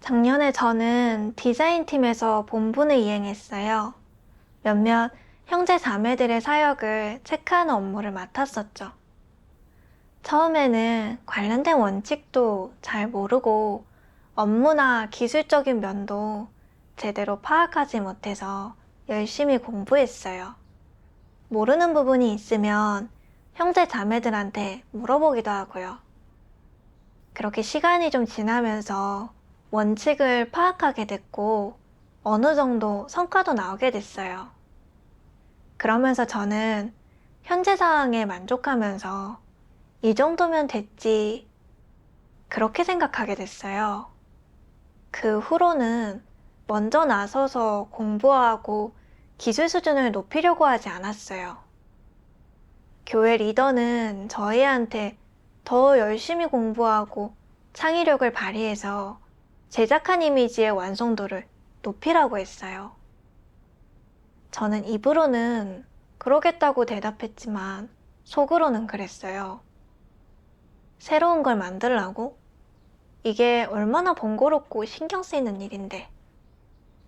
작년에 저는 디자인팀에서 본분을 이행했어요. 몇몇 형제 자매들의 사역을 체크하는 업무를 맡았었죠. 처음에는 관련된 원칙도 잘 모르고 업무나 기술적인 면도 제대로 파악하지 못해서 열심히 공부했어요. 모르는 부분이 있으면 형제 자매들한테 물어보기도 하고요. 그렇게 시간이 좀 지나면서 원칙을 파악하게 됐고 어느 정도 성과도 나오게 됐어요. 그러면서 저는 현재 상황에 만족하면서 이 정도면 됐지, 그렇게 생각하게 됐어요. 그 후로는 먼저 나서서 공부하고 기술 수준을 높이려고 하지 않았어요. 교회 리더는 저희한테 더 열심히 공부하고 창의력을 발휘해서 제작한 이미지의 완성도를 높이라고 했어요. 저는 입으로는 그러겠다고 대답했지만 속으로는 그랬어요. 새로운 걸 만들라고? 이게 얼마나 번거롭고 신경 쓰이는 일인데.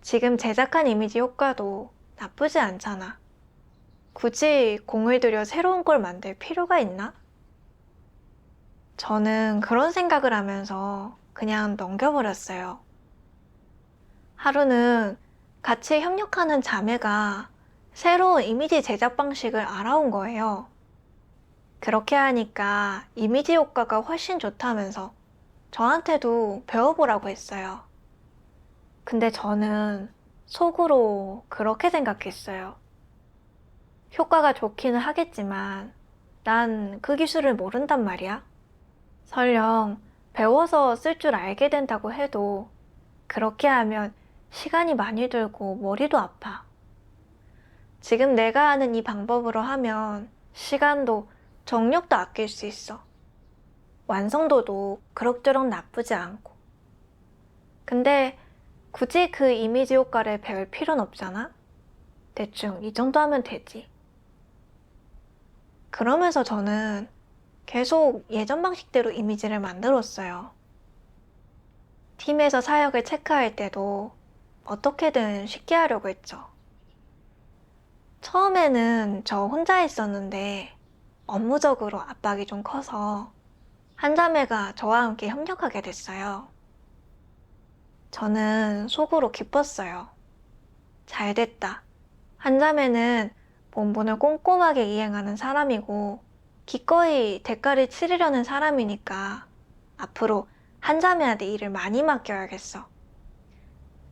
지금 제작한 이미지 효과도 나쁘지 않잖아. 굳이 공을 들여 새로운 걸 만들 필요가 있나? 저는 그런 생각을 하면서 그냥 넘겨버렸어요. 하루는 같이 협력하는 자매가 새로운 이미지 제작 방식을 알아온 거예요. 그렇게 하니까 이미지 효과가 훨씬 좋다면서 저한테도 배워보라고 했어요. 근데 저는 속으로 그렇게 생각했어요. 효과가 좋기는 하겠지만 난 그 기술을 모른단 말이야. 설령 배워서 쓸 줄 알게 된다고 해도 그렇게 하면 시간이 많이 들고 머리도 아파. 지금 내가 하는 이 방법으로 하면 시간도 정력도 아낄 수 있어. 완성도도 그럭저럭 나쁘지 않고. 근데 굳이 그 이미지 효과를 배울 필요는 없잖아? 대충 이 정도 하면 되지. 그러면서 저는 계속 예전 방식대로 이미지를 만들었어요. 팀에서 사역을 체크할 때도 어떻게든 쉽게 하려고 했죠. 처음에는 저 혼자 했었는데 업무적으로 압박이 좀 커서 한 자매가 저와 함께 협력하게 됐어요. 저는 속으로 기뻤어요. 잘 됐다. 한 자매는 본분을 꼼꼼하게 이행하는 사람이고 기꺼이 대가를 치르려는 사람이니까 앞으로 한 자매한테 일을 많이 맡겨야겠어.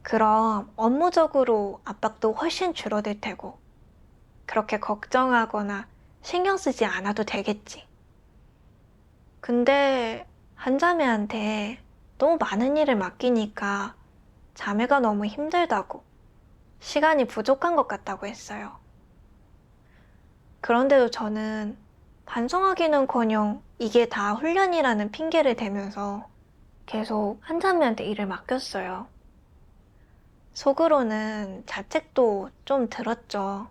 그럼 업무적으로 압박도 훨씬 줄어들 테고 그렇게 걱정하거나 신경 쓰지 않아도 되겠지. 근데 한 자매한테 너무 많은 일을 맡기니까 자매가 너무 힘들다고, 시간이 부족한 것 같다고 했어요. 그런데도 저는 반성하기는커녕 이게 다 훈련이라는 핑계를 대면서 계속 한 자매한테 일을 맡겼어요. 속으로는 자책도 좀 들었죠.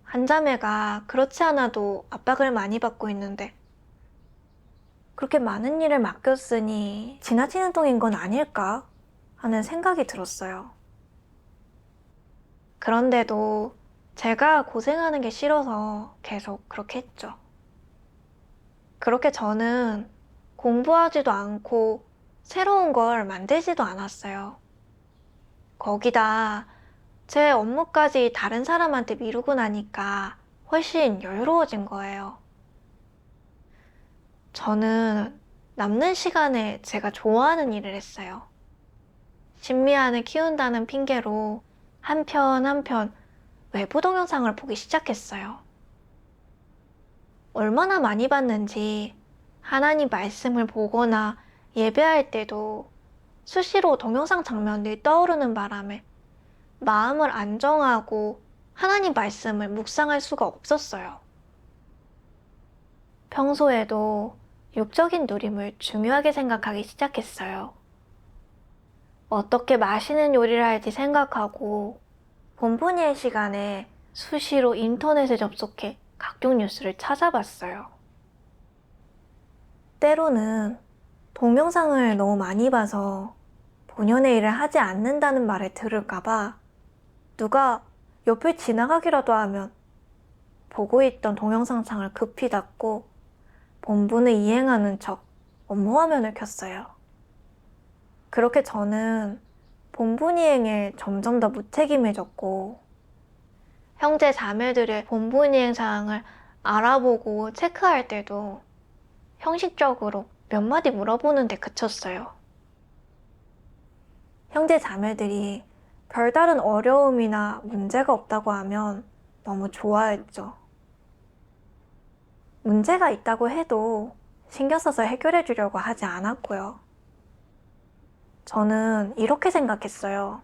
한 자매가 그렇지 않아도 압박을 많이 받고 있는데 그렇게 많은 일을 맡겼으니 지나치는 통인 건 아닐까 하는 생각이 들었어요. 그런데도 제가 고생하는 게 싫어서 계속 그렇게 했죠. 그렇게 저는 공부하지도 않고 새로운 걸 만들지도 않았어요. 거기다 제 업무까지 다른 사람한테 미루고 나니까 훨씬 여유로워진 거예요. 저는 남는 시간에 제가 좋아하는 일을 했어요. 심미안을 키운다는 핑계로 한 편 한 편 외부 동영상을 보기 시작했어요. 얼마나 많이 봤는지 하나님 말씀을 보거나 예배할 때도 수시로 동영상 장면들이 떠오르는 바람에 마음을 안정하고 하나님 말씀을 묵상할 수가 없었어요. 평소에도 육적인 누림을 중요하게 생각하기 시작했어요. 어떻게 맛있는 요리를 할지 생각하고 본분야의 시간에 수시로 인터넷에 접속해 각종 뉴스를 찾아봤어요. 때로는 동영상을 너무 많이 봐서 본연의 일을 하지 않는다는 말을 들을까봐 누가 옆을 지나가기라도 하면 보고 있던 동영상 창을 급히 닫고 본분을 이행하는 척 업무 화면을 켰어요. 그렇게 저는 본분 이행에 점점 더 무책임해졌고 형제 자매들의 본분 이행 사항을 알아보고 체크할 때도 형식적으로 몇 마디 물어보는 데 그쳤어요. 형제 자매들이 별다른 어려움이나 문제가 없다고 하면 너무 좋아했죠. 문제가 있다고 해도 신경 써서 해결해 주려고 하지 않았고요. 저는 이렇게 생각했어요.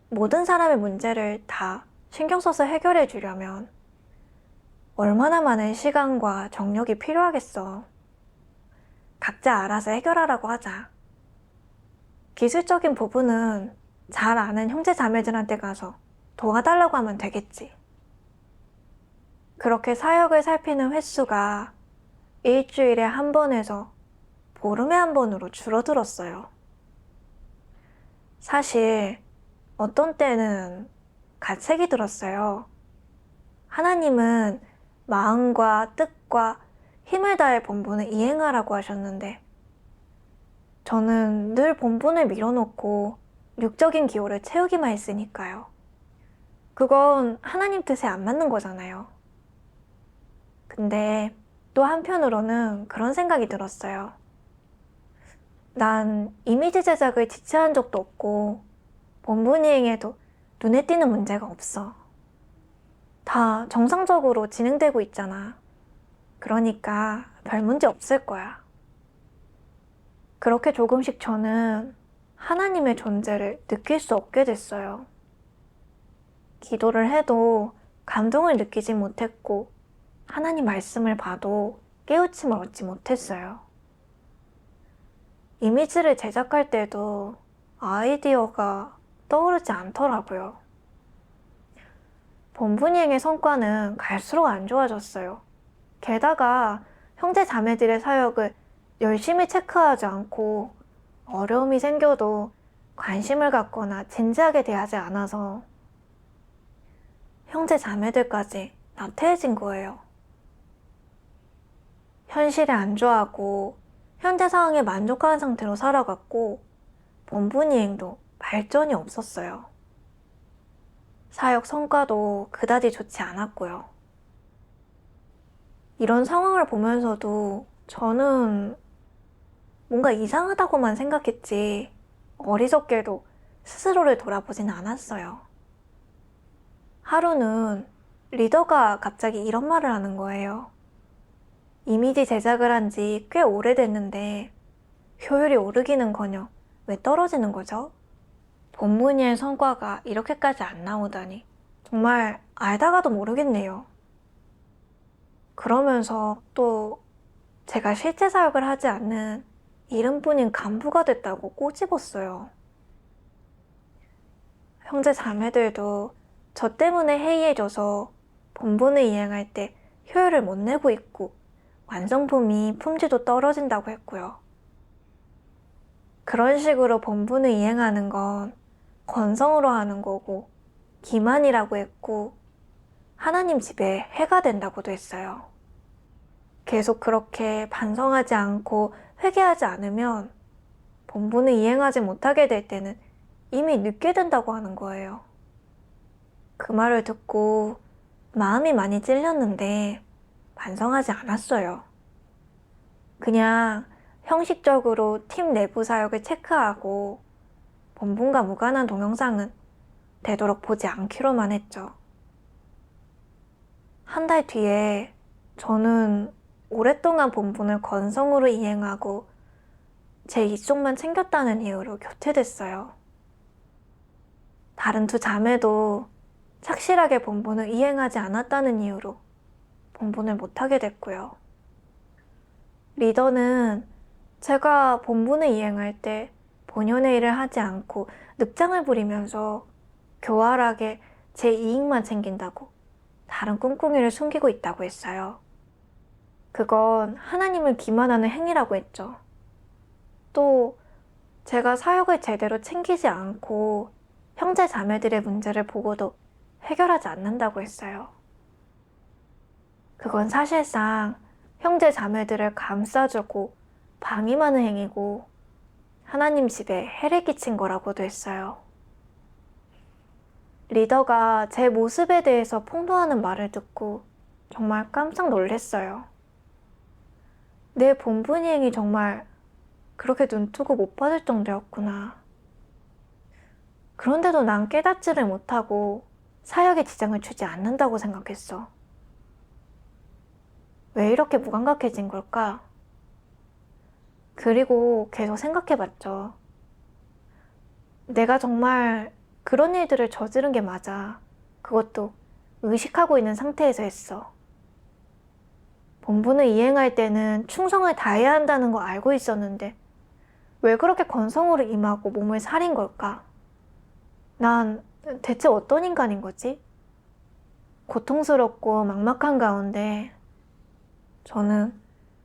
모든 사람의 문제를 다 신경 써서 해결해 주려면 얼마나 많은 시간과 정력이 필요하겠어. 각자 알아서 해결하라고 하자. 기술적인 부분은 잘 아는 형제 자매들한테 가서 도와달라고 하면 되겠지. 그렇게 사역을 살피는 횟수가 일주일에 한 번에서 보름에 한 번으로 줄어들었어요. 사실 어떤 때는 가책이 들었어요. 하나님은 마음과 뜻과 힘을 다해 본분을 이행하라고 하셨는데 저는 늘 본분을 밀어놓고 육적인 기호를 채우기만 했으니까요. 그건 하나님 뜻에 안 맞는 거잖아요. 근데 또 한편으로는 그런 생각이 들었어요. 난 이미지 제작을 지체한 적도 없고 본분 이행에도 눈에 띄는 문제가 없어. 다 정상적으로 진행되고 있잖아. 그러니까 별 문제 없을 거야. 그렇게 조금씩 저는 하나님의 존재를 느낄 수 없게 됐어요. 기도를 해도 감동을 느끼지 못했고 하나님 말씀을 봐도 깨우침을 얻지 못했어요. 이미지를 제작할 때도 아이디어가 떠오르지 않더라고요. 본분이행의 성과는 갈수록 안 좋아졌어요. 게다가 형제 자매들의 사역을 열심히 체크하지 않고 어려움이 생겨도 관심을 갖거나 진지하게 대하지 않아서 형제 자매들까지 나태해진 거예요. 현실에 안주하고 현재 상황에 만족하는 상태로 살아갔고 본분 이행도 발전이 없었어요. 사역 성과도 그다지 좋지 않았고요. 이런 상황을 보면서도 저는 뭔가 이상하다고만 생각했지 어리석게도 스스로를 돌아보진 않았어요. 하루는 리더가 갑자기 이런 말을 하는 거예요. 이미지 제작을 한 지 꽤 오래됐는데 효율이 오르기는커녕 왜 떨어지는 거죠? 본문의 성과가 이렇게까지 안 나오다니 정말 알다가도 모르겠네요. 그러면서 또 제가 실제 사역을 하지 않는 이름뿐인 간부가 됐다고 꼬집었어요. 형제 자매들도 저 때문에 해이해져서 본분을 이행할 때 효율을 못 내고 있고 완성품이 품질도 떨어진다고 했고요. 그런 식으로 본분을 이행하는 건 건성으로 하는 거고 기만이라고 했고 하나님 집에 해가 된다고도 했어요. 계속 그렇게 반성하지 않고 회개하지 않으면 본분을 이행하지 못하게 될 때는 이미 늦게 된다고 하는 거예요. 그 말을 듣고 마음이 많이 찔렸는데 반성하지 않았어요. 그냥 형식적으로 팀 내부 사역을 체크하고 본분과 무관한 동영상은 되도록 보지 않기로만 했죠. 한 달 뒤에 저는 오랫동안 본분을 건성으로 이행하고 제 이쪽만 챙겼다는 이유로 교체됐어요. 다른 두 자매도 착실하게 본분을 이행하지 않았다는 이유로 본분을 못하게 됐고요. 리더는 제가 본분을 이행할 때 본연의 일을 하지 않고 늑장을 부리면서 교활하게 제 이익만 챙긴다고 다른 꿍꿍이를 숨기고 있다고 했어요. 그건 하나님을 기만하는 행위라고 했죠. 또 제가 사역을 제대로 챙기지 않고 형제 자매들의 문제를 보고도 해결하지 않는다고 했어요. 그건 사실상 형제 자매들을 감싸주고 방임하는 행위고 하나님 집에 해를 끼친 거라고도 했어요. 리더가 제 모습에 대해서 폭로하는 말을 듣고 정말 깜짝 놀랐어요. 내 본분이 행이 정말 그렇게 눈뜨고 못 받을 정도였구나. 그런데도 난 깨닫지를 못하고 사역에 지장을 주지 않는다고 생각했어. 왜 이렇게 무감각해진 걸까? 그리고 계속 생각해봤죠. 내가 정말 그런 일들을 저지른 게 맞아. 그것도 의식하고 있는 상태에서 했어. 본분을 이행할 때는 충성을 다해야 한다는 거 알고 있었는데 왜 그렇게 건성으로 임하고 몸을 사린 걸까? 난 대체 어떤 인간인 거지? 고통스럽고 막막한 가운데 저는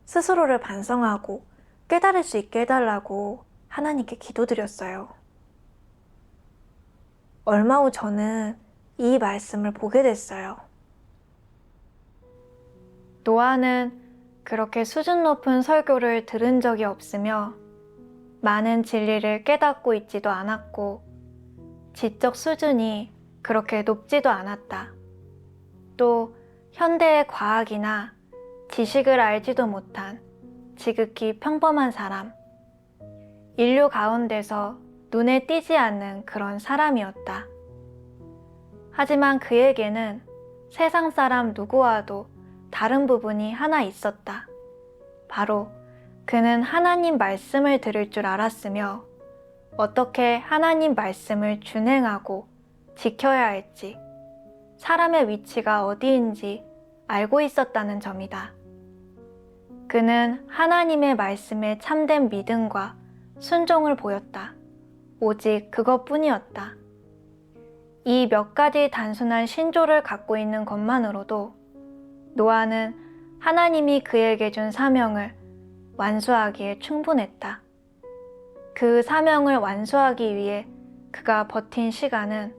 스스로를 반성하고 깨달을 수 있게 해달라고 하나님께 기도드렸어요. 얼마 후 저는 이 말씀을 보게 됐어요. 노아는 그렇게 수준 높은 설교를 들은 적이 없으며 많은 진리를 깨닫고 있지도 않았고 지적 수준이 그렇게 높지도 않았다. 또 현대의 과학이나 지식을 알지도 못한 지극히 평범한 사람, 인류 가운데서 눈에 띄지 않는 그런 사람이었다. 하지만 그에게는 세상 사람 누구와도 다른 부분이 하나 있었다. 바로 그는 하나님 말씀을 들을 줄 알았으며 어떻게 하나님 말씀을 준행하고 지켜야 할지, 사람의 위치가 어디인지 알고 있었다는 점이다. 그는 하나님의 말씀에 참된 믿음과 순종을 보였다. 오직 그것뿐이었다. 이 몇 가지 단순한 신조를 갖고 있는 것만으로도 노아는 하나님이 그에게 준 사명을 완수하기에 충분했다. 그 사명을 완수하기 위해 그가 버틴 시간은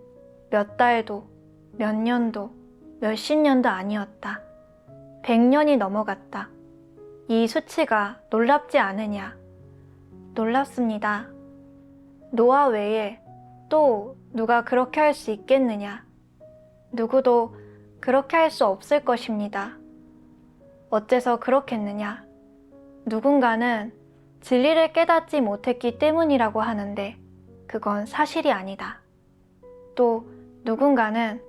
몇 달도, 몇 년도, 몇십 년도 아니었다. 100년이 넘어갔다. 이 수치가 놀랍지 않으냐? 놀랍습니다. 노아 외에 또 누가 그렇게 할 수 있겠느냐? 누구도 그렇게 할 수 없을 것입니다. 어째서 그렇겠느냐? 누군가는 진리를 깨닫지 못했기 때문이라고 하는데 그건 사실이 아니다. 또 누군가는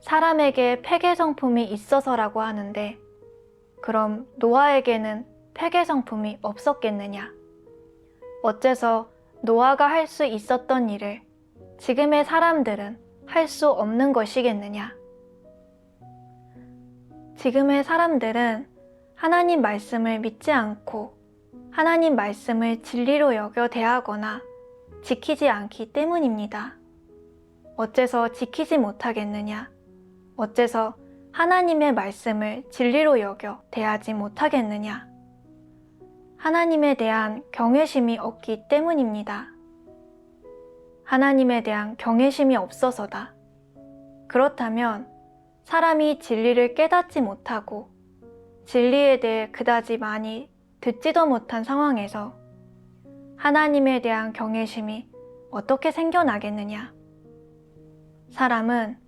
사람에게 폐괴성품이 있어서라고 하는데 그럼 노아에게는 폐괴성품이 없었겠느냐? 어째서 노아가 할 수 있었던 일을 지금의 사람들은 할 수 없는 것이겠느냐? 지금의 사람들은 하나님 말씀을 믿지 않고 하나님 말씀을 진리로 여겨 대하거나 지키지 않기 때문입니다. 어째서 지키지 못하겠느냐? 어째서 하나님의 말씀을 진리로 여겨 대하지 못하겠느냐? 하나님에 대한 경외심이 없기 때문입니다. 하나님에 대한 경외심이 없어서다. 그렇다면 사람이 진리를 깨닫지 못하고 진리에 대해 그다지 많이 듣지도 못한 상황에서 하나님에 대한 경외심이 어떻게 생겨나겠느냐? 사람은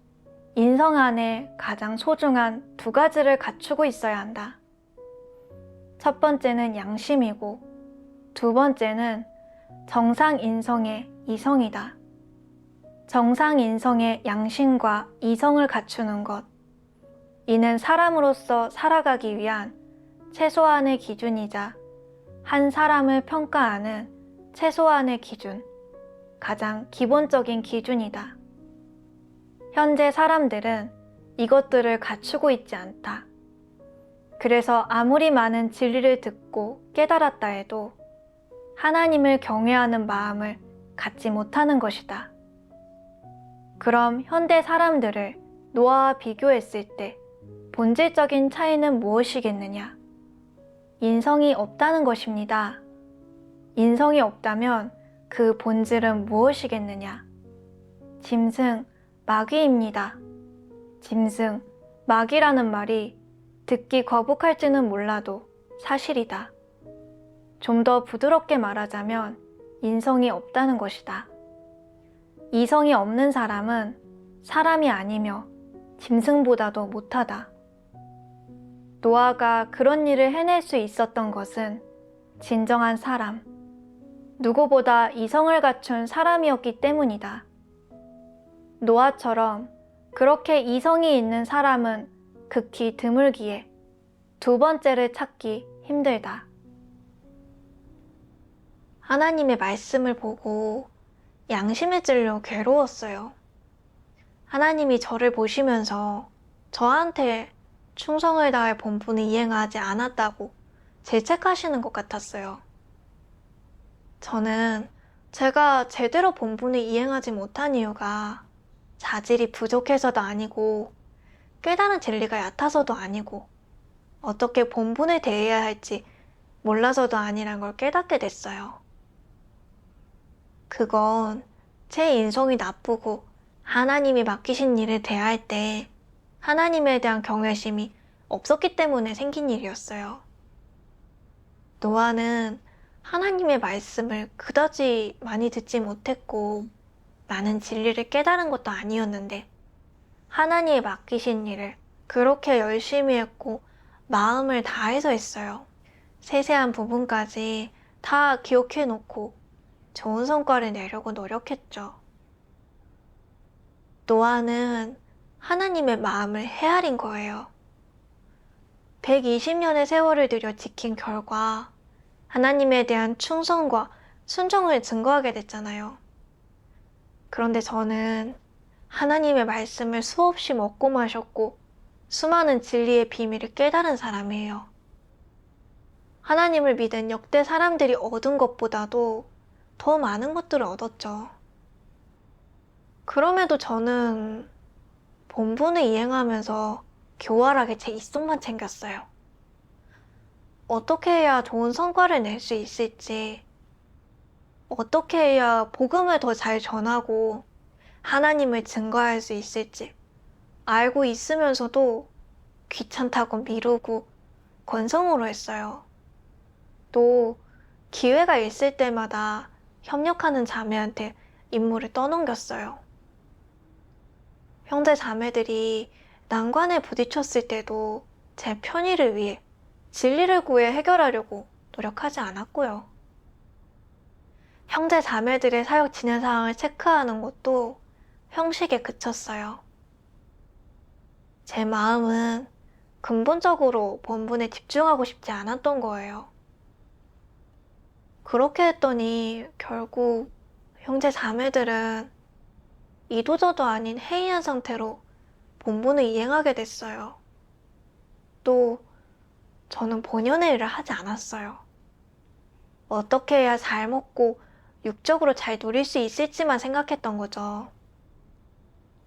인성 안에 가장 소중한 두 가지를 갖추고 있어야 한다. 첫 번째는 양심이고 두 번째는 정상인성의 이성이다. 정상인성의 양심과 이성을 갖추는 것. 이는 사람으로서 살아가기 위한 최소한의 기준이자 한 사람을 평가하는 최소한의 기준, 가장 기본적인 기준이다. 현재 사람들은 이것들을 갖추고 있지 않다. 그래서 아무리 많은 진리를 듣고 깨달았다 해도 하나님을 경외하는 마음을 갖지 못하는 것이다. 그럼 현대 사람들을 노아와 비교했을 때 본질적인 차이는 무엇이겠느냐? 인성이 없다는 것입니다. 인성이 없다면 그 본질은 무엇이겠느냐? 짐승, 마귀입니다. 짐승, 마귀라는 말이 듣기 거북할지는 몰라도 사실이다. 좀 더 부드럽게 말하자면 인성이 없다는 것이다. 이성이 없는 사람은 사람이 아니며 짐승보다도 못하다. 노아가 그런 일을 해낼 수 있었던 것은 진정한 사람, 누구보다 이성을 갖춘 사람이었기 때문이다. 노아처럼 그렇게 이성이 있는 사람은 극히 드물기에 두 번째를 찾기 힘들다. 하나님의 말씀을 보고 양심에 찔려 괴로웠어요. 하나님이 저를 보시면서 저한테 충성을 다할 본분을 이행하지 않았다고 질책하시는 것 같았어요. 저는 제가 제대로 본분을 이행하지 못한 이유가 자질이 부족해서도 아니고 깨달은 진리가 얕아서도 아니고 어떻게 본분을 대해야 할지 몰라서도 아니란 걸 깨닫게 됐어요. 그건 제 인성이 나쁘고 하나님이 맡기신 일을 대할 때 하나님에 대한 경외심이 없었기 때문에 생긴 일이었어요. 노아는 하나님의 말씀을 그다지 많이 듣지 못했고 많은 진리를 깨달은 것도 아니었는데 하나님이 맡기신 일을 그렇게 열심히 했고 마음을 다해서 했어요. 세세한 부분까지 다 기억해 놓고 좋은 성과를 내려고 노력했죠. 노아는 하나님의 마음을 헤아린 거예요. 120년의 세월을 들여 지킨 결과 하나님에 대한 충성과 순종을 증거하게 됐잖아요. 그런데 저는 하나님의 말씀을 수없이 먹고 마셨고 수많은 진리의 비밀을 깨달은 사람이에요. 하나님을 믿은 역대 사람들이 얻은 것보다도 더 많은 것들을 얻었죠. 그럼에도 저는 본분을 이행하면서 교활하게 제 입속만 챙겼어요. 어떻게 해야 좋은 성과를 낼 수 있을지, 어떻게 해야 복음을 더 잘 전하고 하나님을 증거할 수 있을지 알고 있으면서도 귀찮다고 미루고 건성으로 했어요. 또 기회가 있을 때마다 협력하는 자매한테 임무를 떠넘겼어요. 형제 자매들이 난관에 부딪혔을 때도 제 편의를 위해 진리를 구해 해결하려고 노력하지 않았고요. 형제 자매들의 사역 진행 상황을 체크하는 것도 형식에 그쳤어요. 제 마음은 근본적으로 본분에 집중하고 싶지 않았던 거예요. 그렇게 했더니 결국 형제 자매들은 이도저도 아닌 해이한 상태로 본분을 이행하게 됐어요. 또 저는 본연의 일을 하지 않았어요. 어떻게 해야 잘 먹고 육적으로 잘 누릴 수 있을지만 생각했던 거죠.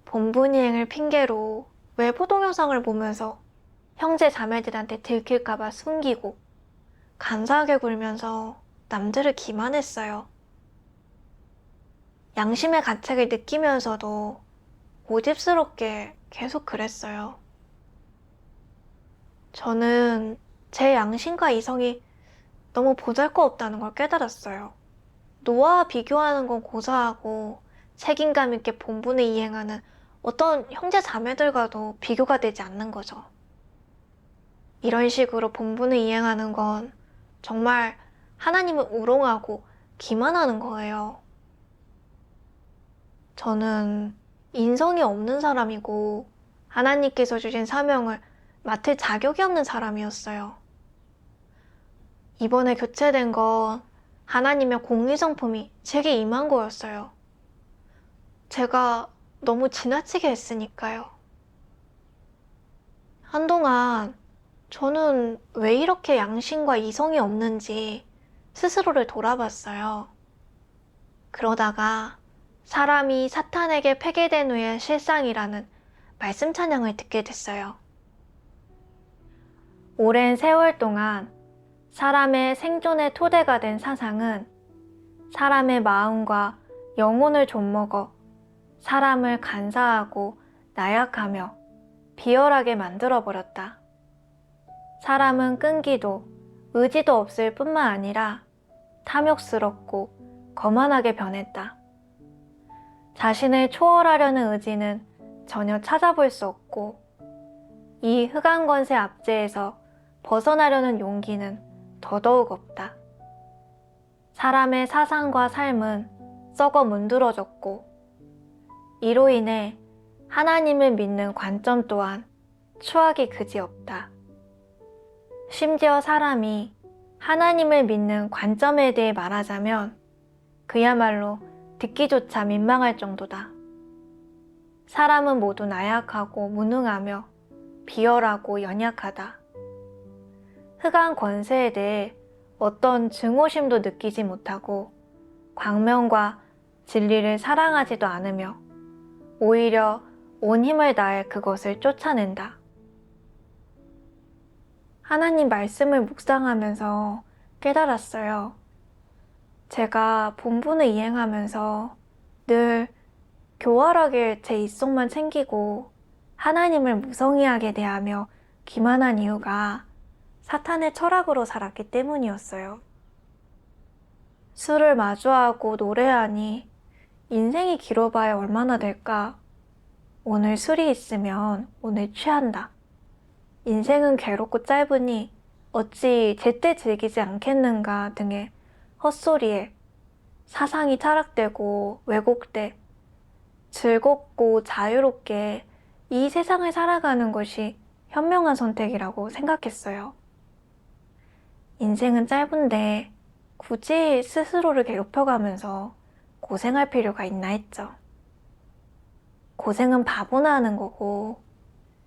본분 이행을 핑계로 외부 동영상을 보면서 형제 자매들한테 들킬까봐 숨기고 간사하게 굴면서 남들을 기만했어요. 양심의 가책을 느끼면서도 고집스럽게 계속 그랬어요. 저는 제 양심과 이성이 너무 보잘것없다는 걸 깨달았어요. 노아와 비교하는 건 고사하고 책임감 있게 본분을 이행하는 어떤 형제 자매들과도 비교가 되지 않는 거죠. 이런 식으로 본분을 이행하는 건 정말 하나님을 우롱하고 기만하는 거예요. 저는 인성이 없는 사람이고 하나님께서 주신 사명을 맡을 자격이 없는 사람이었어요. 이번에 교체된 건 하나님의 공의성품이 제게 임한 거였어요. 제가 너무 지나치게 했으니까요. 한동안 저는 왜 이렇게 양심과 이성이 없는지 스스로를 돌아봤어요. 그러다가 사람이 사탄에게 패배된 후의 실상이라는 말씀 찬양을 듣게 됐어요. 오랜 세월 동안 사람의 생존의 토대가 된 사상은 사람의 마음과 영혼을 좀먹어 사람을 간사하고 나약하며 비열하게 만들어버렸다. 사람은 끈기도 의지도 없을 뿐만 아니라 탐욕스럽고 거만하게 변했다. 자신을 초월하려는 의지는 전혀 찾아볼 수 없고 이 흑암권세 압제에서 벗어나려는 용기는 더더욱 없다. 사람의 사상과 삶은 썩어 문드러졌고 이로 인해 하나님을 믿는 관점 또한 추악이 그지없다. 심지어 사람이 하나님을 믿는 관점에 대해 말하자면 그야말로 듣기조차 민망할 정도다. 사람은 모두 나약하고 무능하며 비열하고 연약하다. 흑암 권세에 대해 어떤 증오심도 느끼지 못하고 광명과 진리를 사랑하지도 않으며 오히려 온 힘을 다해 그것을 쫓아낸다. 하나님 말씀을 묵상하면서 깨달았어요. 제가 본분을 이행하면서 늘 교활하게 제 입속만 챙기고 하나님을 무성의하게 대하며 기만한 이유가 사탄의 철학으로 살았기 때문이었어요. 술을 마주하고 노래하니 인생이 길어봐야 얼마나 될까? 오늘 술이 있으면 오늘 취한다. 인생은 괴롭고 짧으니 어찌 제때 즐기지 않겠는가 등의 헛소리에 사상이 타락되고 왜곡돼 즐겁고 자유롭게 이 세상을 살아가는 것이 현명한 선택이라고 생각했어요. 인생은 짧은데 굳이 스스로를 괴롭혀가면서 고생할 필요가 있나 했죠. 고생은 바보나 하는 거고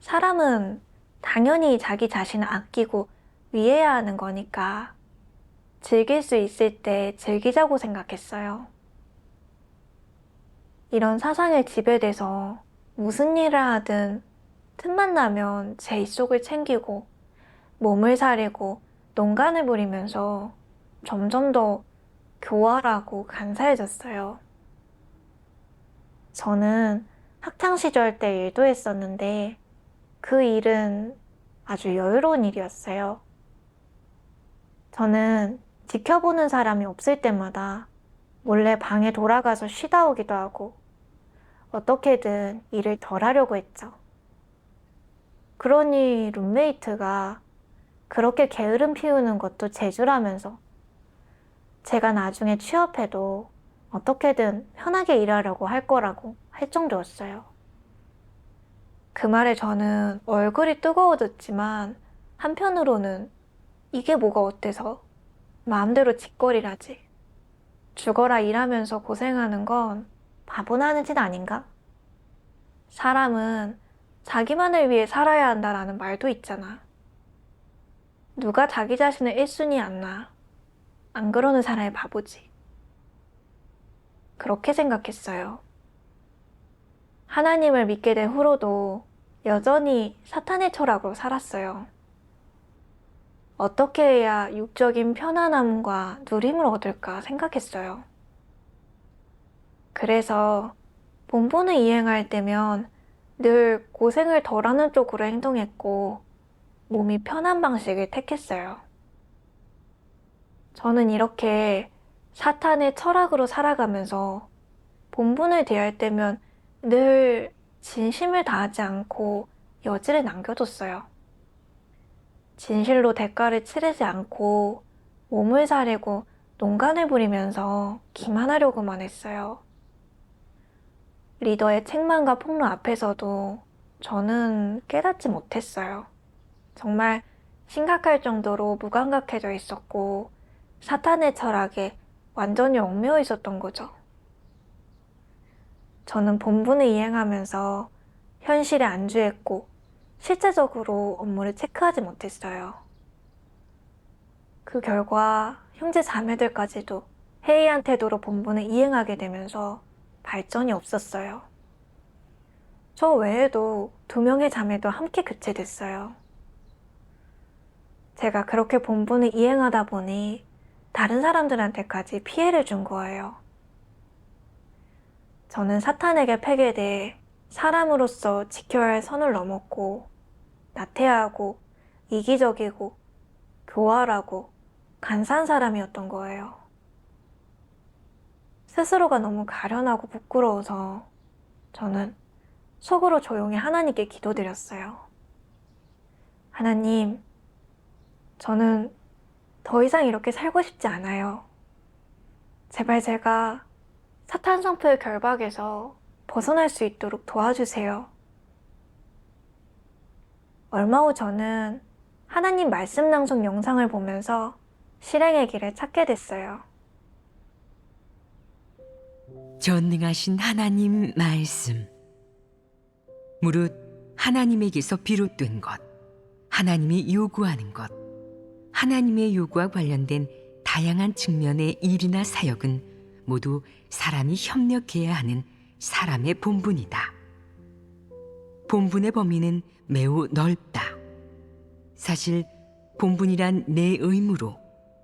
사람은 당연히 자기 자신을 아끼고 위해야 하는 거니까 즐길 수 있을 때 즐기자고 생각했어요. 이런 사상에 지배돼서 무슨 일을 하든 틈만 나면 제 입속을 챙기고 몸을 사리고 농간을 부리면서 점점 더 교활하고 간사해졌어요. 저는 학창시절 때 일도 했었는데 그 일은 아주 여유로운 일이었어요. 저는 지켜보는 사람이 없을 때마다 몰래 방에 돌아가서 쉬다 오기도 하고 어떻게든 일을 덜 하려고 했죠. 그러니 룸메이트가 그렇게 게으름 피우는 것도 재주라면서 제가 나중에 취업해도 어떻게든 편하게 일하려고 할 거라고 할 정도였어요. 그 말에 저는 얼굴이 뜨거워졌지만 한편으로는 이게 뭐가 어때서 마음대로 짓거리라지. 죽어라 일하면서 고생하는 건 바보나 하는 짓 아닌가? 사람은 자기만을 위해 살아야 한다라는 말도 있잖아. 누가 자기 자신을 1순위 안나? 안 그러는 사람이 바보지. 그렇게 생각했어요. 하나님을 믿게 된 후로도 여전히 사탄의 철학으로 살았어요. 어떻게 해야 육적인 편안함과 누림을 얻을까 생각했어요. 그래서 본분을 이행할 때면 늘 고생을 덜하는 쪽으로 행동했고 몸이 편한 방식을 택했어요. 저는 이렇게 사탄의 철학으로 살아가면서 본분을 대할 때면 늘 진심을 다하지 않고 여지를 남겨뒀어요. 진실로 대가를 치르지 않고 몸을 사리고 농간을 부리면서 기만하려고만 했어요. 리더의 책망과 폭로 앞에서도 저는 깨닫지 못했어요. 정말 심각할 정도로 무감각해져 있었고 사탄의 철학에 완전히 얽매여 있었던 거죠. 저는 본분을 이행하면서 현실에 안주했고 실제적으로 업무를 체크하지 못했어요. 그 결과 형제 자매들까지도 해이한 태도로 본분을 이행하게 되면서 발전이 없었어요. 저 외에도 2명의 자매도 함께 교체됐어요. 제가 그렇게 본분을 이행하다 보니 다른 사람들한테까지 피해를 준 거예요. 저는 사탄에게 패배돼 사람으로서 지켜야 할 선을 넘었고, 나태하고, 이기적이고, 교활하고, 간사한 사람이었던 거예요. 스스로가 너무 가련하고 부끄러워서 저는 속으로 조용히 하나님께 기도드렸어요. 하나님, 저는 더 이상 이렇게 살고 싶지 않아요. 제발 제가 사탄 성포의 결박에서 벗어날 수 있도록 도와주세요. 얼마 후 저는 하나님 말씀 낭송 영상을 보면서 실행의 길을 찾게 됐어요. 전능하신 하나님 말씀. 무릇 하나님에게서 비롯된 것, 하나님이 요구하는 것, 하나님의 요구와 관련된 다양한 측면의 일이나 사역은 모두 사람이 협력해야 하는 사람의 본분이다. 본분의 범위는 매우 넓다. 사실 본분이란 내 의무로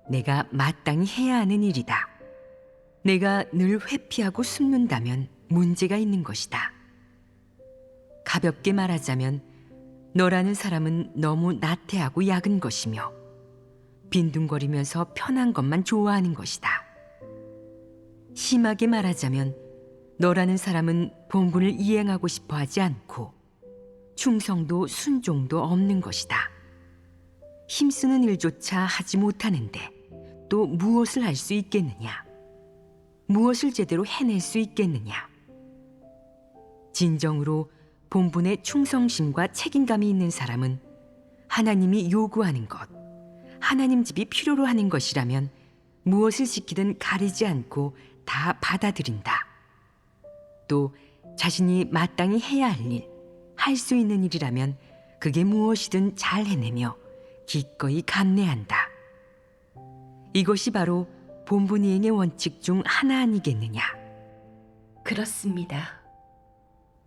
내가 마땅히 해야 하는 일이다. 내가 늘 회피하고 숨는다면 문제가 있는 것이다. 가볍게 말하자면 너라는 사람은 너무 나태하고 약은 것이며 빈둥거리면서 편한 것만 좋아하는 것이다. 심하게 말하자면 너라는 사람은 본분을 이행하고 싶어 하지 않고 충성도 순종도 없는 것이다. 힘쓰는 일조차 하지 못하는데 또 무엇을 할 수 있겠느냐? 무엇을 제대로 해낼 수 있겠느냐? 진정으로 본분에 충성심과 책임감이 있는 사람은 하나님이 요구하는 것, 하나님 집이 필요로 하는 것이라면 무엇을 시키든 가리지 않고 다 받아들인다. 또 자신이 마땅히 해야 할 일, 할 수 있는 일이라면 그게 무엇이든 잘 해내며 기꺼이 감내한다. 이것이 바로 본분 이행의 원칙 중 하나 아니겠느냐? 그렇습니다.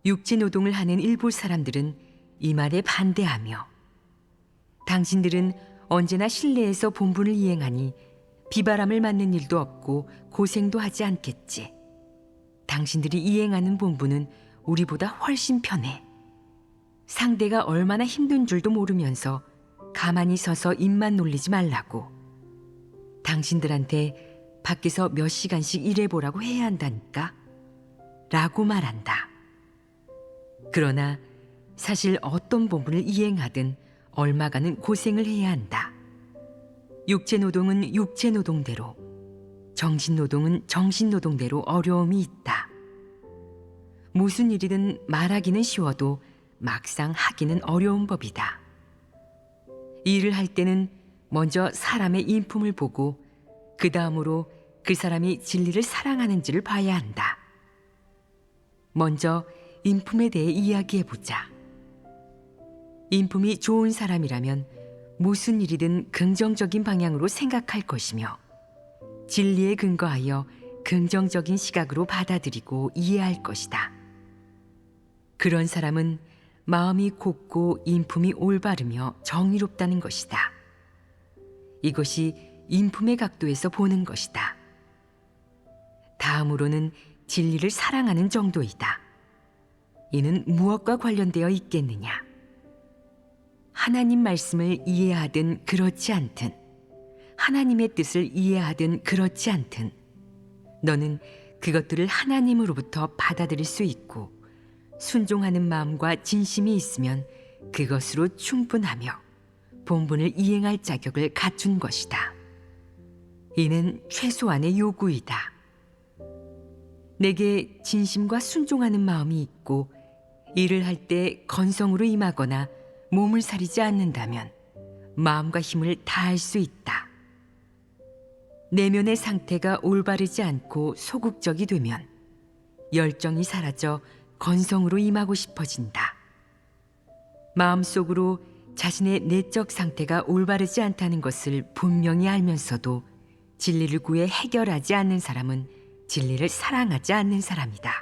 육체 노동을 하는 일부 사람들은 이 말에 반대하며 당신들은 언제나 실내에서 본분을 이행하니 비바람을 맞는 일도 없고 고생도 하지 않겠지. 당신들이 이행하는 본분은 우리보다 훨씬 편해. 상대가 얼마나 힘든 줄도 모르면서 가만히 서서 입만 놀리지 말라고. 당신들한테 밖에서 몇 시간씩 일해보라고 해야 한다니까? 라고 말한다. 그러나 사실 어떤 본분을 이행하든 얼마간은 고생을 해야 한다. 육체 노동은 육체 노동대로, 정신 노동은 정신 노동대로 어려움이 있다. 무슨 일이든 말하기는 쉬워도 막상 하기는 어려운 법이다. 일을 할 때는 먼저 사람의 인품을 보고 그 다음으로 그 사람이 진리를 사랑하는지를 봐야 한다. 먼저 인품에 대해 이야기해보자. 인품이 좋은 사람이라면 무슨 일이든 긍정적인 방향으로 생각할 것이며 진리에 근거하여 긍정적인 시각으로 받아들이고 이해할 것이다. 그런 사람은 마음이 곱고 인품이 올바르며 정의롭다는 것이다. 이것이 인품의 각도에서 보는 것이다. 다음으로는 진리를 사랑하는 정도이다. 이는 무엇과 관련되어 있겠느냐? 하나님 말씀을 이해하든 그렇지 않든, 하나님의 뜻을 이해하든 그렇지 않든, 너는 그것들을 하나님으로부터 받아들일 수 있고 순종하는 마음과 진심이 있으면 그것으로 충분하며 본분을 이행할 자격을 갖춘 것이다. 이는 최소한의 요구이다. 내게 진심과 순종하는 마음이 있고 일을 할 때 건성으로 임하거나 몸을 사리지 않는다면 마음과 힘을 다할 수 있다. 내면의 상태가 올바르지 않고 소극적이 되면 열정이 사라져 건성으로 임하고 싶어진다. 마음속으로 자신의 내적 상태가 올바르지 않다는 것을 분명히 알면서도 진리를 구해 해결하지 않는 사람은 진리를 사랑하지 않는 사람이다.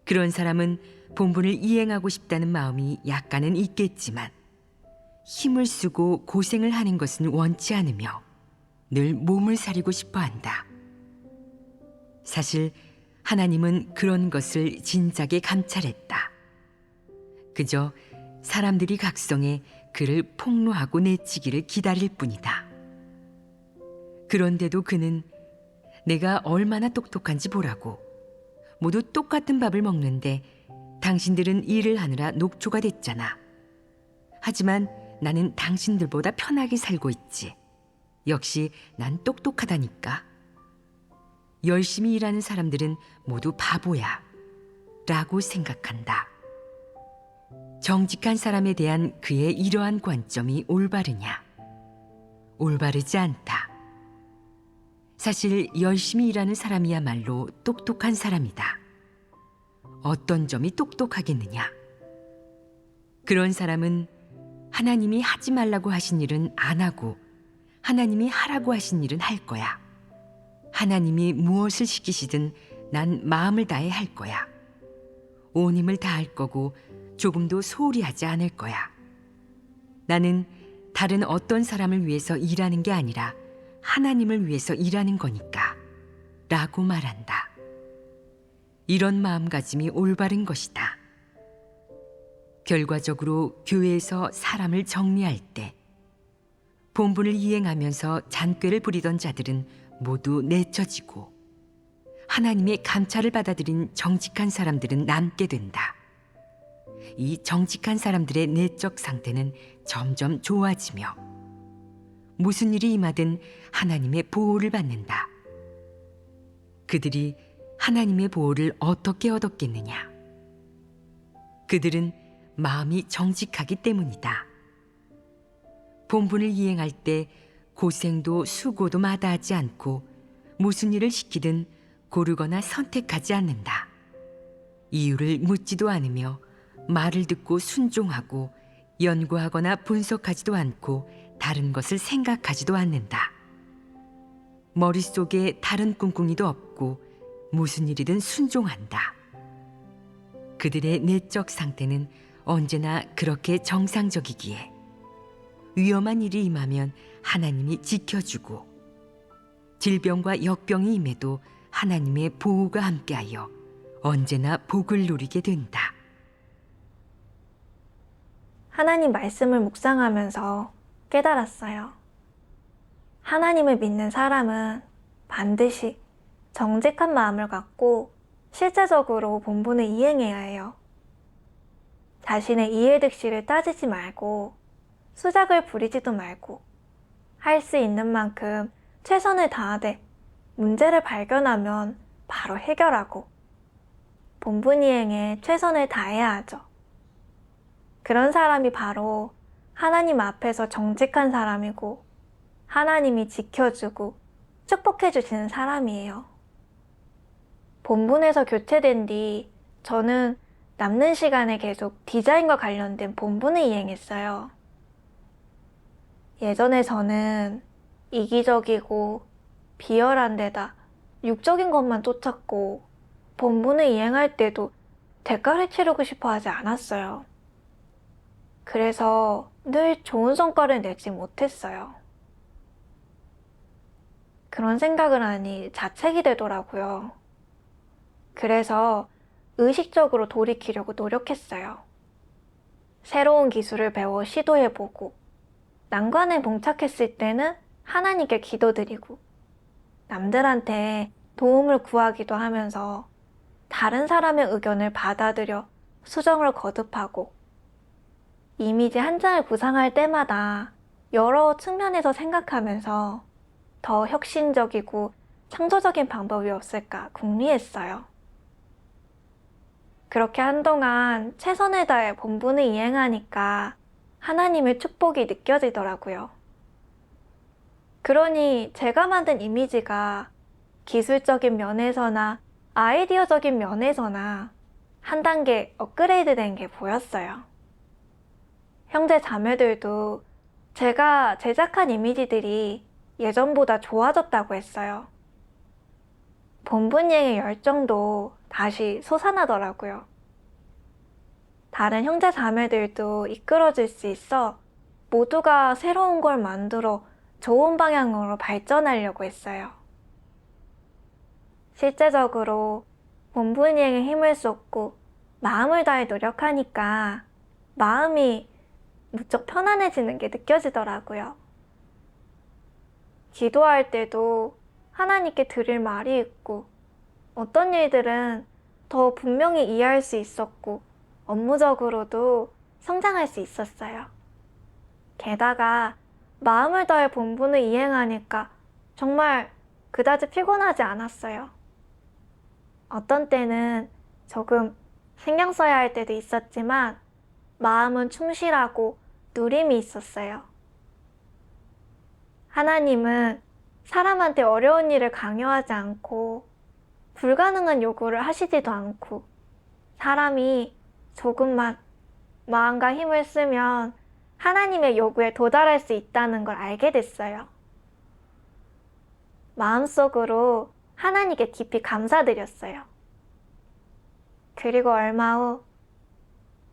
그런 사람은 본분을 이행하고 싶다는 마음이 약간은 있겠지만 힘을 쓰고 고생을 하는 것은 원치 않으며 늘 몸을 사리고 싶어 한다. 사실 하나님은 그런 것을 진작에 감찰했다. 그저 사람들이 각성해 그를 폭로하고 내치기를 기다릴 뿐이다. 그런데도 그는 내가 얼마나 똑똑한지 보라고. 모두 똑같은 밥을 먹는데 당신들은 일을 하느라 녹초가 됐잖아. 하지만 나는 당신들보다 편하게 살고 있지. 역시 난 똑똑하다니까. 열심히 일하는 사람들은 모두 바보야 라고 생각한다. 정직한 사람에 대한 그의 이러한 관점이 올바르냐? 올바르지 않다. 사실 열심히 일하는 사람이야말로 똑똑한 사람이다. 어떤 점이 똑똑하겠느냐? 그런 사람은 하나님이 하지 말라고 하신 일은 안 하고 하나님이 하라고 하신 일은 할 거야. 하나님이 무엇을 시키시든 난 마음을 다해 할 거야. 온 힘을 다할 거고 조금도 소홀히 하지 않을 거야. 나는 다른 어떤 사람을 위해서 일하는 게 아니라 하나님을 위해서 일하는 거니까 라고 말한다. 이런 마음가짐이 올바른 것이다. 결과적으로 교회에서 사람을 정리할 때 본분을 이행하면서 잔꾀를 부리던 자들은 모두 내쳐지고 하나님의 감찰을 받아들인 정직한 사람들은 남게 된다. 이 정직한 사람들의 내적 상태는 점점 좋아지며 무슨 일이 임하든 하나님의 보호를 받는다. 그들이 하나님의 보호를 어떻게 얻었겠느냐? 그들은 마음이 정직하기 때문이다. 본분을 이행할 때 고생도 수고도 마다하지 않고 무슨 일을 시키든 고르거나 선택하지 않는다. 이유를 묻지도 않으며 말을 듣고 순종하고 연구하거나 분석하지도 않고 다른 것을 생각하지도 않는다. 머릿속에 다른 꿍꿍이도 없고 무슨 일이든 순종한다. 그들의 내적 상태는 언제나 그렇게 정상적이기에 위험한 일이 임하면 하나님이 지켜주고 질병과 역병이 임해도 하나님의 보호가 함께하여 언제나 복을 누리게 된다. 하나님 말씀을 묵상하면서 깨달았어요. 하나님을 믿는 사람은 반드시 정직한 마음을 갖고 실제적으로 본분을 이행해야 해요. 자신의 이해득실을 따지지 말고 수작을 부리지도 말고 할 수 있는 만큼 최선을 다하되 문제를 발견하면 바로 해결하고 본분 이행에 최선을 다해야 하죠. 그런 사람이 바로 하나님 앞에서 정직한 사람이고 하나님이 지켜주고 축복해 주시는 사람이에요. 본분에서 교체된 뒤 저는 남는 시간에 계속 디자인과 관련된 본분을 이행했어요. 예전에 저는 이기적이고 비열한 데다 육적인 것만 쫓았고 본분을 이행할 때도 대가를 치르고 싶어 하지 않았어요. 그래서 늘 좋은 성과를 내지 못했어요. 그런 생각을 하니 자책이 되더라고요. 그래서 의식적으로 돌이키려고 노력했어요. 새로운 기술을 배워 시도해보고 난관에 봉착했을 때는 하나님께 기도드리고 남들한테 도움을 구하기도 하면서 다른 사람의 의견을 받아들여 수정을 거듭하고 이미지 한 장을 구상할 때마다 여러 측면에서 생각하면서 더 혁신적이고 창조적인 방법이 없을까 궁리했어요. 그렇게 한동안 최선을 다해 본분을 이행하니까 하나님의 축복이 느껴지더라고요. 그러니 제가 만든 이미지가 기술적인 면에서나 아이디어적인 면에서나 한 단계 업그레이드 된 게 보였어요. 형제 자매들도 제가 제작한 이미지들이 예전보다 좋아졌다고 했어요. 본분 이행의 열정도 다시 솟아나더라고요. 다른 형제 자매들도 이끌어줄 수 있어 모두가 새로운 걸 만들어 좋은 방향으로 발전하려고 했어요. 실제적으로 본분이행에 힘을 쏟고 마음을 다해 노력하니까 마음이 무척 편안해지는 게 느껴지더라고요. 기도할 때도 하나님께 드릴 말이 있고 어떤 일들은 더 분명히 이해할 수 있었고 업무적으로도 성장할 수 있었어요. 게다가 마음을 다해 본분을 이행하니까 정말 그다지 피곤하지 않았어요. 어떤 때는 조금 신경 써야 할 때도 있었지만 마음은 충실하고 누림이 있었어요. 하나님은 사람한테 어려운 일을 강요하지 않고 불가능한 요구를 하시지도 않고 사람이 조금만 마음과 힘을 쓰면 하나님의 요구에 도달할 수 있다는 걸 알게 됐어요. 마음속으로 하나님께 깊이 감사드렸어요. 그리고 얼마 후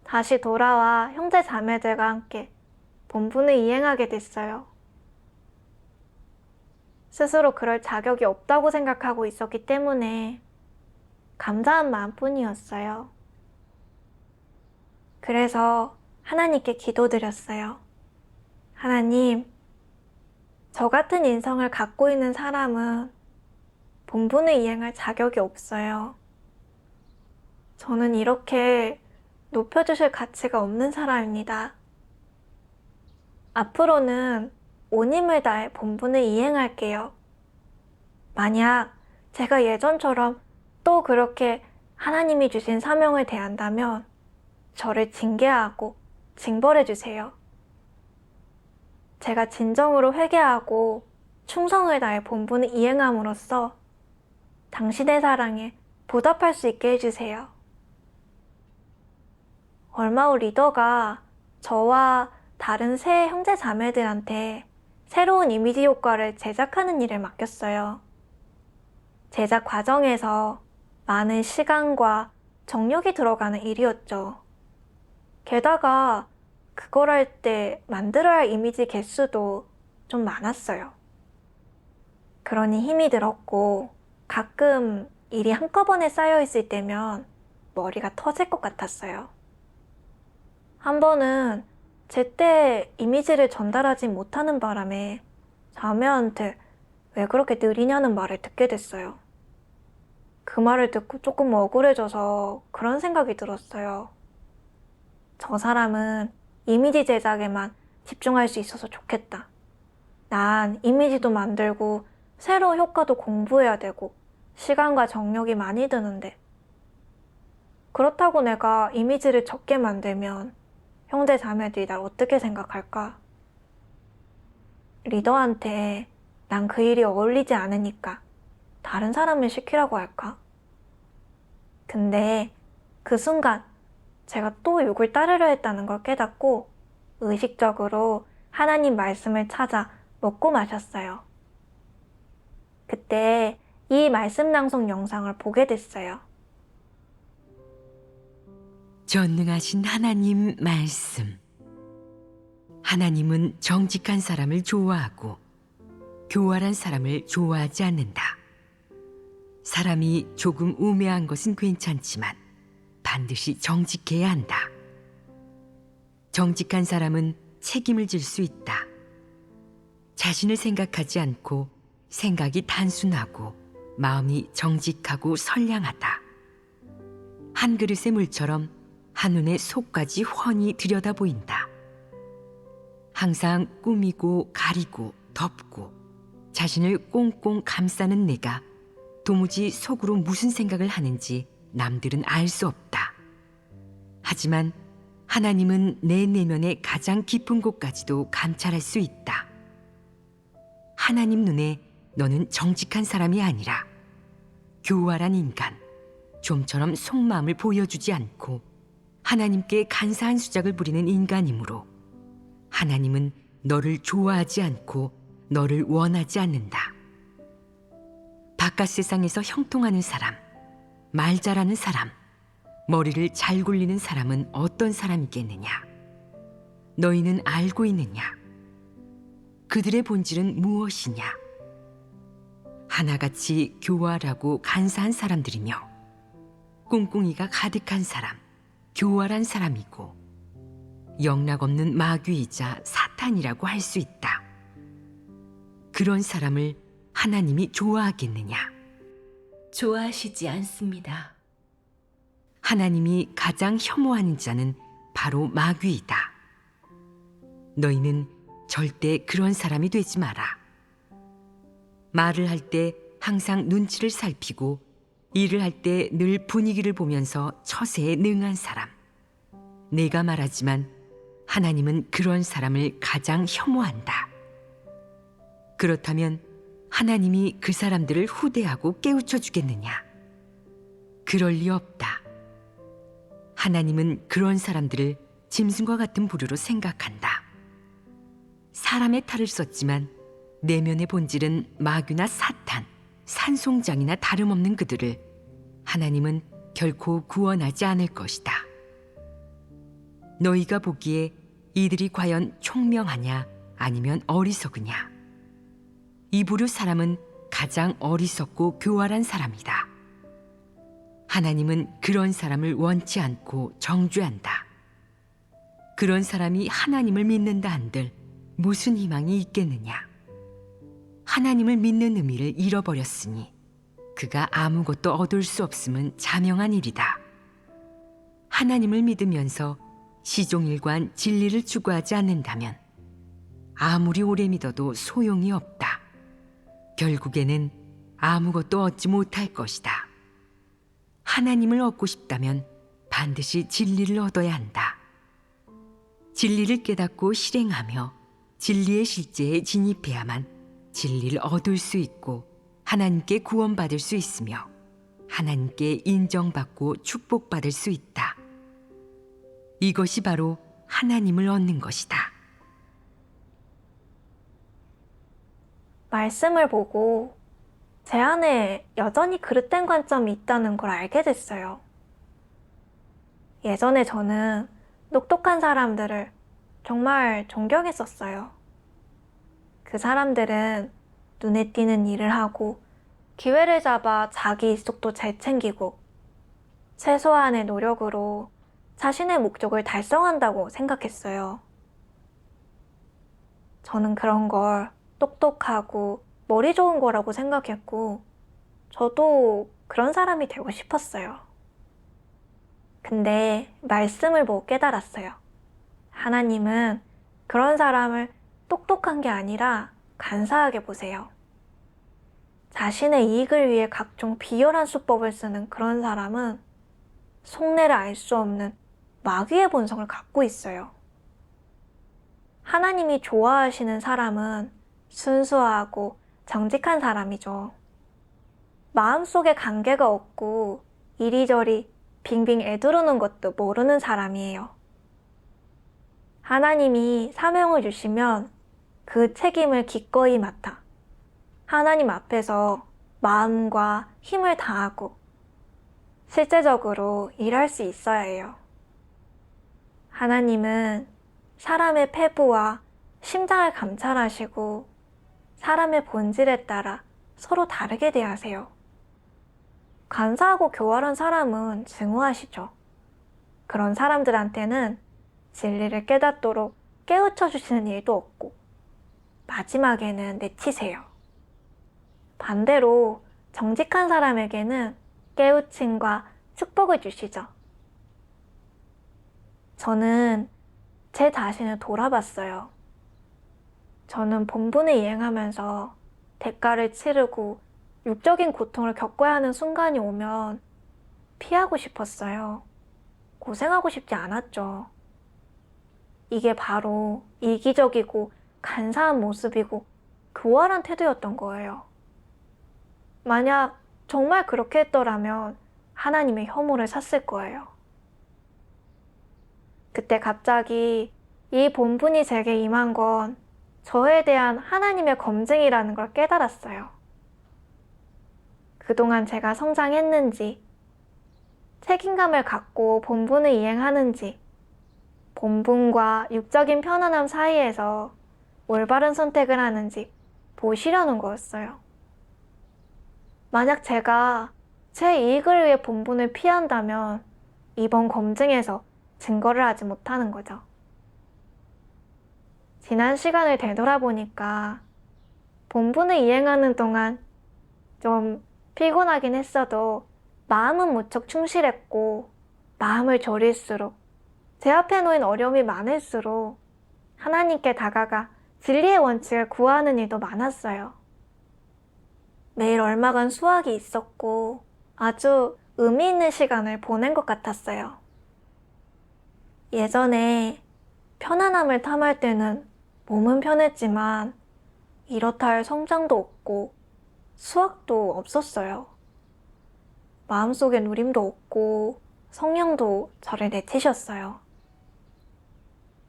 다시 돌아와 형제 자매들과 함께 본분을 이행하게 됐어요. 스스로 그럴 자격이 없다고 생각하고 있었기 때문에 감사한 마음뿐이었어요. 그래서 하나님께 기도드렸어요. 하나님, 저 같은 인성을 갖고 있는 사람은 본분을 이행할 자격이 없어요. 저는 이렇게 높여주실 가치가 없는 사람입니다. 앞으로는 온 힘을 다해 본분을 이행할게요. 만약 제가 예전처럼 또 그렇게 하나님이 주신 사명을 대한다면 저를 징계하고 징벌해 주세요. 제가 진정으로 회개하고 충성을 다해 본분을 이행함으로써 당신의 사랑에 보답할 수 있게 해주세요. 얼마 후 리더가 저와 다른 세 형제 자매들한테 새로운 이미지 효과를 제작하는 일을 맡겼어요. 제작 과정에서 많은 시간과 정력이 들어가는 일이었죠. 게다가 그걸 할 때 만들어야 할 이미지 개수도 좀 많았어요. 그러니 힘이 들었고 가끔 일이 한꺼번에 쌓여있을 때면 머리가 터질 것 같았어요. 한 번은 제때 이미지를 전달하지 못하는 바람에 자매한테 왜 그렇게 느리냐는 말을 듣게 됐어요. 그 말을 듣고 조금 억울해져서 그런 생각이 들었어요. 저 사람은 이미지 제작에만 집중할 수 있어서 좋겠다. 난 이미지도 만들고 새로운 효과도 공부해야 되고 시간과 정력이 많이 드는데 그렇다고 내가 이미지를 적게 만들면 형제 자매들이 날 어떻게 생각할까? 리더한테 난 그 일이 어울리지 않으니까 다른 사람을 시키라고 할까? 근데 그 순간 제가 또 욕을 따르려 했다는 걸 깨닫고 의식적으로 하나님 말씀을 찾아 먹고 마셨어요. 그때 이 말씀 낭송 영상을 보게 됐어요. 전능하신 하나님 말씀. 하나님은 정직한 사람을 좋아하고 교활한 사람을 좋아하지 않는다. 사람이 조금 우매한 것은 괜찮지만 반드시 정직해야 한다. 정직한 사람은 책임을 질 수 있다. 자신을 생각하지 않고 생각이 단순하고 마음이 정직하고 선량하다. 한 그릇의 물처럼 한눈에 속까지 훤히 들여다 보인다. 항상 꾸미고 가리고 덮고 자신을 꽁꽁 감싸는 내가 도무지 속으로 무슨 생각을 하는지 남들은 알 수 없다. 하지만 하나님은 내 내면의 가장 깊은 곳까지도 감찰할 수 있다. 하나님 눈에 너는 정직한 사람이 아니라 교활한 인간, 좀처럼 속마음을 보여주지 않고 하나님께 간사한 수작을 부리는 인간이므로 하나님은 너를 좋아하지 않고 너를 원하지 않는다. 바깥 세상에서 형통하는 사람, 말 잘하는 사람, 머리를 잘 굴리는 사람은 어떤 사람이겠느냐? 너희는 알고 있느냐? 그들의 본질은 무엇이냐? 하나같이 교활하고 간사한 사람들이며 꿍꿍이가 가득한 사람, 교활한 사람이고 영락없는 마귀이자 사탄이라고 할 수 있다. 그런 사람을 하나님이 좋아하겠느냐? 좋아하시지 않습니다. 하나님이 가장 혐오하는 자는 바로 마귀이다. 너희는 절대 그런 사람이 되지 마라. 말을 할 때 항상 눈치를 살피고 일을 할 때 늘 분위기를 보면서 처세에 능한 사람. 내가 말하지만 하나님은 그런 사람을 가장 혐오한다. 그렇다면 하나님이 그 사람들을 후대하고 깨우쳐 주겠느냐? 그럴 리 없다. 하나님은 그런 사람들을 짐승과 같은 부류로 생각한다. 사람의 탈을 썼지만 내면의 본질은 마귀나 사탄, 산송장이나 다름없는 그들을 하나님은 결코 구원하지 않을 것이다. 너희가 보기에 이들이 과연 총명하냐 아니면 어리석으냐? 이 부류 사람은 가장 어리석고 교활한 사람이다. 하나님은 그런 사람을 원치 않고 정죄한다. 그런 사람이 하나님을 믿는다 한들 무슨 희망이 있겠느냐? 하나님을 믿는 의미를 잃어버렸으니 그가 아무것도 얻을 수 없음은 자명한 일이다. 하나님을 믿으면서 시종일관 진리를 추구하지 않는다면 아무리 오래 믿어도 소용이 없다. 결국에는 아무것도 얻지 못할 것이다. 하나님을 얻고 싶다면 반드시 진리를 얻어야 한다. 진리를 깨닫고 실행하며 진리의 실제에 진입해야만 진리를 얻을 수 있고 하나님께 구원받을 수 있으며 하나님께 인정받고 축복받을 수 있다. 이것이 바로 하나님을 얻는 것이다. 말씀을 보고 제 안에 여전히 그릇된 관점이 있다는 걸 알게 됐어요. 예전에 저는 똑똑한 사람들을 정말 존경했었어요. 그 사람들은 눈에 띄는 일을 하고 기회를 잡아 자기 이속도 잘 챙기고 최소한의 노력으로 자신의 목적을 달성한다고 생각했어요. 저는 그런 걸 똑똑하고 머리 좋은 거라고 생각했고 저도 그런 사람이 되고 싶었어요. 근데 말씀을 보고 깨달았어요. 하나님은 그런 사람을 똑똑한 게 아니라 간사하게 보세요. 자신의 이익을 위해 각종 비열한 수법을 쓰는 그런 사람은 속내를 알 수 없는 마귀의 본성을 갖고 있어요. 하나님이 좋아하시는 사람은 순수하고 정직한 사람이죠. 마음속에 관계가 없고 이리저리 빙빙 애두르는 것도 모르는 사람이에요. 하나님이 사명을 주시면 그 책임을 기꺼이 맡아 하나님 앞에서 마음과 힘을 다하고 실제적으로 일할 수 있어야 해요. 하나님은 사람의 패부와 심장을 감찰하시고 사람의 본질에 따라 서로 다르게 대하세요. 간사하고 교활한 사람은 증오하시죠. 그런 사람들한테는 진리를 깨닫도록 깨우쳐 주시는 일도 없고 마지막에는 내치세요. 반대로 정직한 사람에게는 깨우침과 축복을 주시죠. 저는 제 자신을 돌아봤어요. 저는 본분을 이행하면서 대가를 치르고 육적인 고통을 겪어야 하는 순간이 오면 피하고 싶었어요. 고생하고 싶지 않았죠. 이게 바로 이기적이고 간사한 모습이고 교활한 태도였던 거예요. 만약 정말 그렇게 했더라면 하나님의 혐오를 샀을 거예요. 그때 갑자기 이 본분이 제게 임한 건 저에 대한 하나님의 검증이라는 걸 깨달았어요. 그동안 제가 성장했는지, 책임감을 갖고 본분을 이행하는지, 본분과 육적인 편안함 사이에서 올바른 선택을 하는지 보시려는 거였어요. 만약 제가 제 이익을 위해 본분을 피한다면 이번 검증에서 증거를 하지 못하는 거죠. 지난 시간을 되돌아보니까 본분을 이행하는 동안 좀 피곤하긴 했어도 마음은 무척 충실했고, 마음을 졸일수록 제 앞에 놓인 어려움이 많을수록 하나님께 다가가 진리의 원칙을 구하는 일도 많았어요. 매일 얼마간 수학이 있었고 아주 의미 있는 시간을 보낸 것 같았어요. 예전에 편안함을 탐할 때는 몸은 편했지만 이렇다 할 성장도 없고 수학도 없었어요. 마음속에 누림도 없고 성령도 저를 내치셨어요.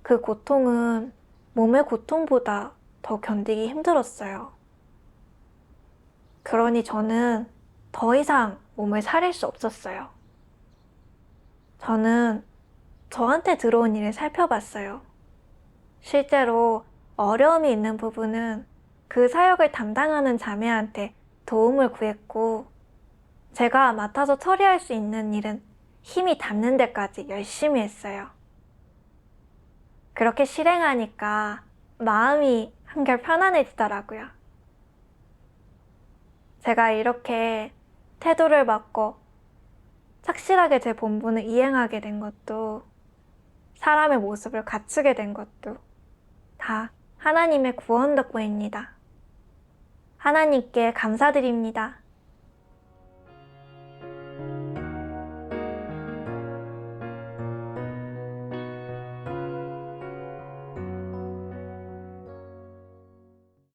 그 고통은 몸의 고통보다 더 견디기 힘들었어요. 그러니 저는 더 이상 몸을 사릴 수 없었어요. 저는 저한테 들어온 일을 살펴봤어요. 실제로 어려움이 있는 부분은 그 사역을 담당하는 자매한테 도움을 구했고, 제가 맡아서 처리할 수 있는 일은 힘이 닿는 데까지 열심히 했어요. 그렇게 실행하니까 마음이 한결 편안해지더라고요. 제가 이렇게 태도를 바꿔 착실하게 제 본분을 이행하게 된 것도, 사람의 모습을 갖추게 된 것도 다 하나님의 구원 덕분입니다. 하나님께 감사드립니다.